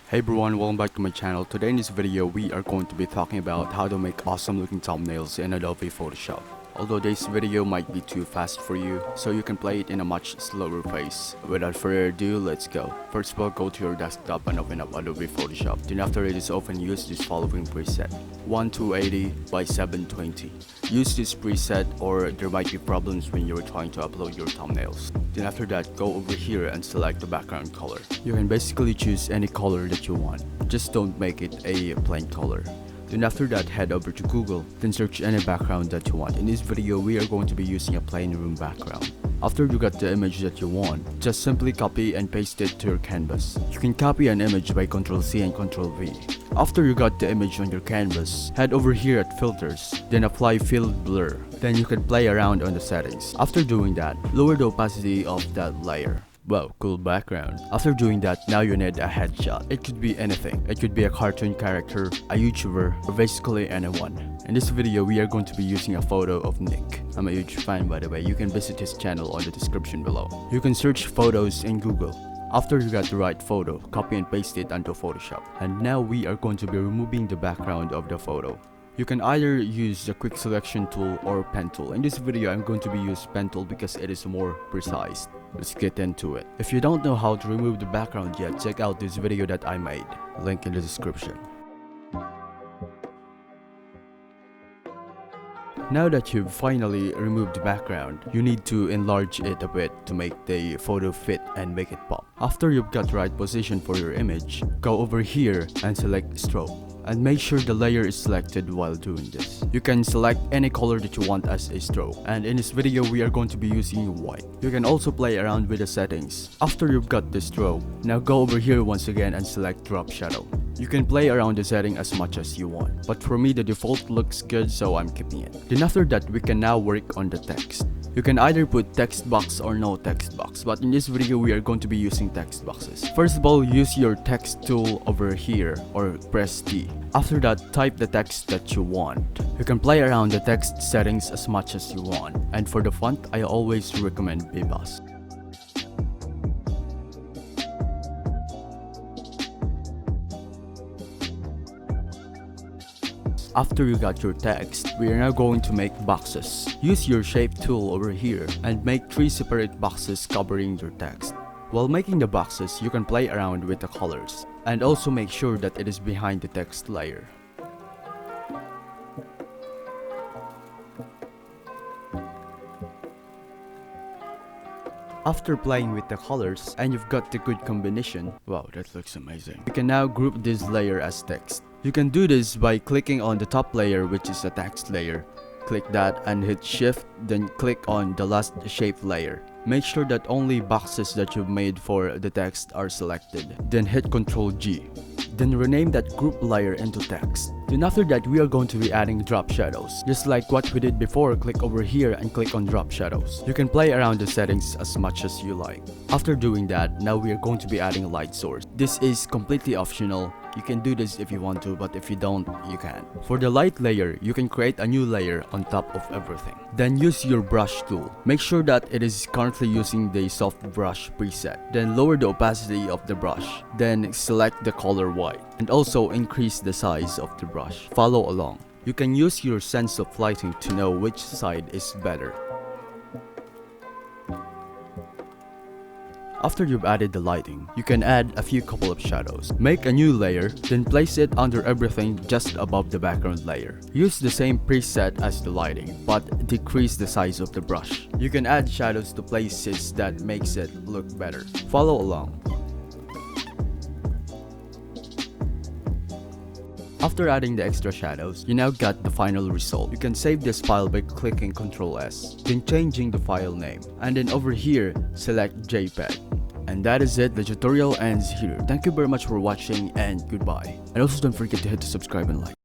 Hey everyone, welcome back to my channel. Today in this video, we are going to be talking about how to make awesome looking thumbnails in Adobe Photoshop. Although this video might be too fast for you, so you can play it in a much slower pace. Without further ado, let's go. First of all, go to your desktop and open up Adobe Photoshop. Then after it is open, use this following preset. 1280 by 720. Use this preset or there might be problems when you're trying to upload your thumbnails. Then after that, go over here and select the background color. You can basically choose any color that you want. Just don't make it a plain color. Then after that, head over to Google, then search any background that you want. In this video, we are going to be using a plain room background. After you got the image that you want, just simply copy and paste it to your canvas. You can copy an image by Ctrl+C and Ctrl+V. After you got the image on your canvas, head over here at Filters, then apply Field Blur. Then you can play around on the settings. After doing that, lower the opacity of that layer. Wow, cool background. After doing that, now you need a headshot. It could be anything. It could be a cartoon character, a YouTuber, or basically anyone. In this video, we are going to be using a photo of Nick. I'm a huge fan, by the way. You can visit his channel on the description below. You can search photos in Google. After you got the right photo, copy and paste it onto Photoshop. And now we are going to be removing the background of the photo. You can either use the quick selection tool or pen tool. In this video, I'm going to be using pen tool because it is more precise. Let's get into it. If you don't know how to remove the background yet, check out this video that I made. Link in the description. Now that you've finally removed the background, you need to enlarge it a bit to make the photo fit and make it pop. After you've got the right position for your image, go over here and select stroke. And make sure the layer is selected while doing this. You can select any color that you want as a stroke. And in this video, we are going to be using white. You can also play around with the settings. After you've got the stroke, now go over here once again and select drop shadow. You can play around the setting as much as you want. But for me, the default looks good, so I'm keeping it. Then after that, we can now work on the text. You can either put text box or no text box, but in this video we are going to be using text boxes. First of all, use your text tool over here or press T. After that, type the text that you want. You can play around the text settings as much as you want. And for the font, I always recommend Bebas. After you got your text, we are now going to make boxes. Use your shape tool over here and make 3 separate boxes covering your text. While making the boxes, you can play around with the colors and also make sure that it is behind the text layer. After playing with the colors and you've got the good combination, wow, that looks amazing. You can now group this layer as text. You can do this by clicking on the top layer, which is a text layer. Click that and hit shift, then click on the last shape layer. Make sure that only boxes that you've made for the text are selected. Then hit Ctrl+G. Then rename that group layer into text. Then after that, we are going to be adding drop shadows. Just like what we did before, click over here and click on drop shadows. You can play around the settings as much as you like. After doing that, now we are going to be adding a light source. This is completely optional. You can do this if you want to, but if you don't, you can. For the light layer, you can create a new layer on top of everything. Then use your brush tool. Make sure that it is currently using the soft brush preset. Then lower the opacity of the brush. Then select the color white. And also increase the size of the brush. Follow along. You can use your sense of lighting to know which side is better. After you've added the lighting, you can add a few couple of shadows. Make a new layer, then place it under everything just above the background layer. Use the same preset as the lighting, but decrease the size of the brush. You can add shadows to places that makes it look better. Follow along. After adding the extra shadows, you now got the final result. You can save this file by clicking Ctrl+S, then changing the file name. And then over here, select JPEG. And that is it, the tutorial ends here. Thank you very much for watching and goodbye. And also don't forget to hit the subscribe and like.